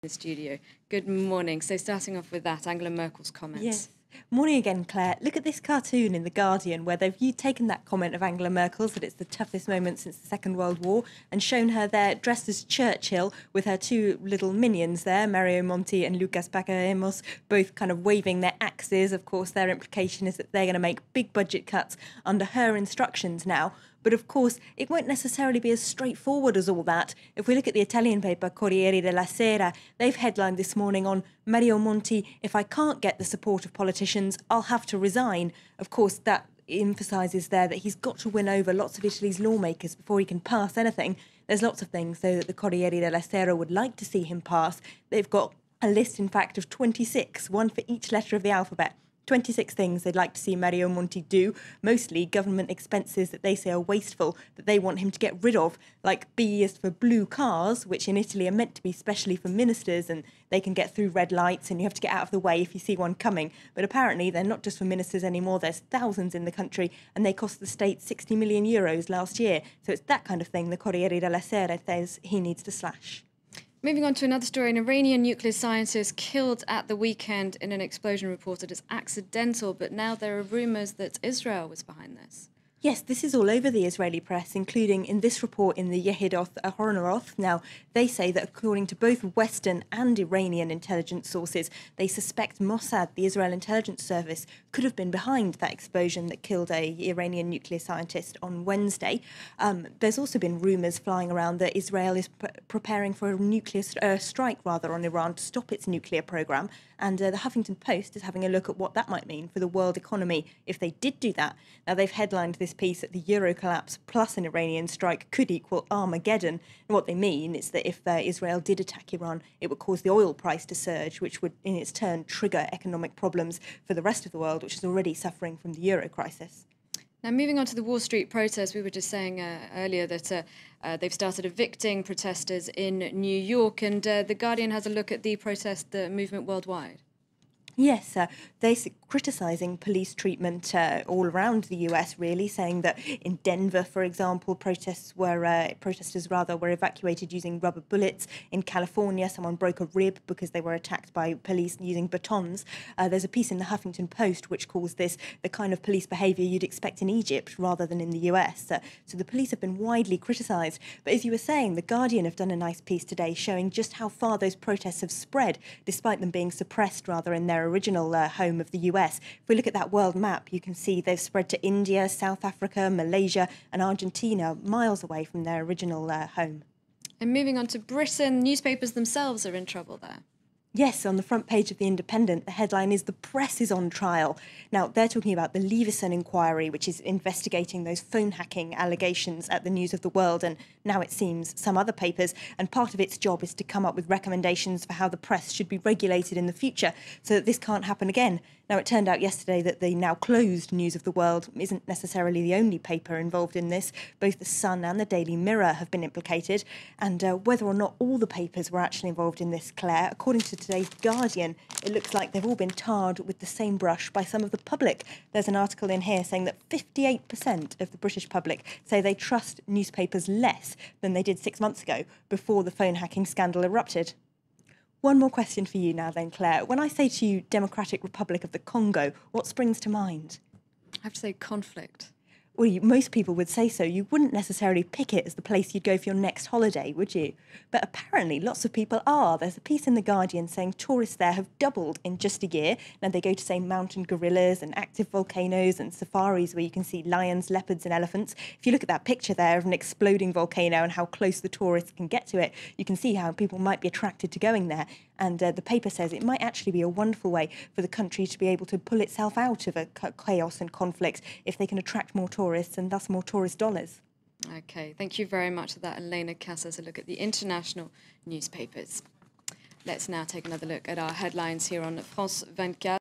the studio. Good morning. So starting off with that, Angela Merkel's comments. Yes. Morning again, Claire. Look at this cartoon in The Guardian where they've taken that comment of Angela Merkel's that it's the toughest moment since the Second World War and shown her there dressed as Churchill with her two little minions there, Mario Monti and Lucas Pacaemos, both kind of waving their axes. Of course, their implication is that they're going to make big budget cuts under her instructions now. But of course, it won't necessarily be as straightforward as all that. If we look at the Italian paper, Corriere della Sera, they've headlined this morning on Mario Monti, if I can't get the support of politicians, I'll have to resign. Of course, that emphasises there that he's got to win over lots of Italy's lawmakers before he can pass anything. There's lots of things, though, that the Corriere della Sera would like to see him pass. They've got a list, in fact, of 26, one for each letter of the alphabet. 26 things they'd like to see Mario Monti do, mostly government expenses that they say are wasteful, that they want him to get rid of, like B is for blue cars, which in Italy are meant to be specially for ministers and they can get through red lights and you have to get out of the way if you see one coming. But apparently they're not just for ministers anymore, there's thousands in the country and they cost the state 60 million euros last year. So it's that kind of thing the Corriere della Sera says he needs to slash. Moving on to another story, an Iranian nuclear scientist killed at the weekend in an explosion reported as accidental, but now there are rumours that Israel was behind this. Yes, this is all over the Israeli press, including in this report in the Yehidoth Ahronoth. Now, they say that according to both Western and Iranian intelligence sources, they suspect Mossad, the Israel intelligence service, could have been behind that explosion that killed an Iranian nuclear scientist on Wednesday. There's also been rumours flying around that Israel is preparing for a nuclear strike, on Iran to stop its nuclear programme. And the Huffington Post is having a look at what that might mean for the world economy if they did do that. Now, they've headlined this piece that the euro collapse plus an Iranian strike could equal Armageddon. And what they mean is that if Israel did attack Iran, it would cause the oil price to surge, which would in its turn trigger economic problems for the rest of the world, which is already suffering from the euro crisis. Now, moving on to the Wall Street protests, we were just saying earlier that they've started evicting protesters in New York, and The Guardian has a look at the protest movement worldwide. Yes, they're criticising police treatment all around the US, really, saying that in Denver, for example, protesters were evacuated using rubber bullets. In California, someone broke a rib because they were attacked by police using batons. There's a piece in the Huffington Post which calls this the kind of police behaviour you'd expect in Egypt rather than in the US. So the police have been widely criticised. But as you were saying, The Guardian have done a nice piece today showing just how far those protests have spread, despite them being suppressed in their original home of the US. If we look at that world map, you can see they've spread to India, South Africa, Malaysia and Argentina, miles away from their original home. And moving on to Britain, newspapers themselves are in trouble there. Yes, on the front page of The Independent, the headline is "The Press is on trial." Now, they're talking about the Leveson inquiry, which is investigating those phone hacking allegations at the News of the World, and now it seems some other papers, and part of its job is to come up with recommendations for how the press should be regulated in the future so that this can't happen again. Now, it turned out yesterday that the now closed News of the World isn't necessarily the only paper involved in this. Both The Sun and the Daily Mirror have been implicated, and whether or not all the papers were actually involved in this, Claire, according to today's Guardian, it looks like they've all been tarred with the same brush by some of the public. There's an article in here saying that 58% of the British public say they trust newspapers less than they did 6 months ago before the phone hacking scandal erupted. One more question for you now then, Claire. When I say to you Democratic Republic of the Congo, what springs to mind? I have to say conflict. Well, most people would say so. You wouldn't necessarily pick it as the place you'd go for your next holiday, would you? But apparently lots of people are. There's a piece in The Guardian saying tourists there have doubled in just a year. Now they go to, say, mountain gorillas and active volcanoes and safaris where you can see lions, leopards and elephants. If you look at that picture there of an exploding volcano and how close the tourists can get to it, you can see how people might be attracted to going there. And the paper says it might actually be a wonderful way for the country to be able to pull itself out of a chaos and conflict if they can attract more tourists and thus more tourist dollars. OK, thank you very much for that, Elena Casas, a look at the international newspapers. Let's now take another look at our headlines here on France 24.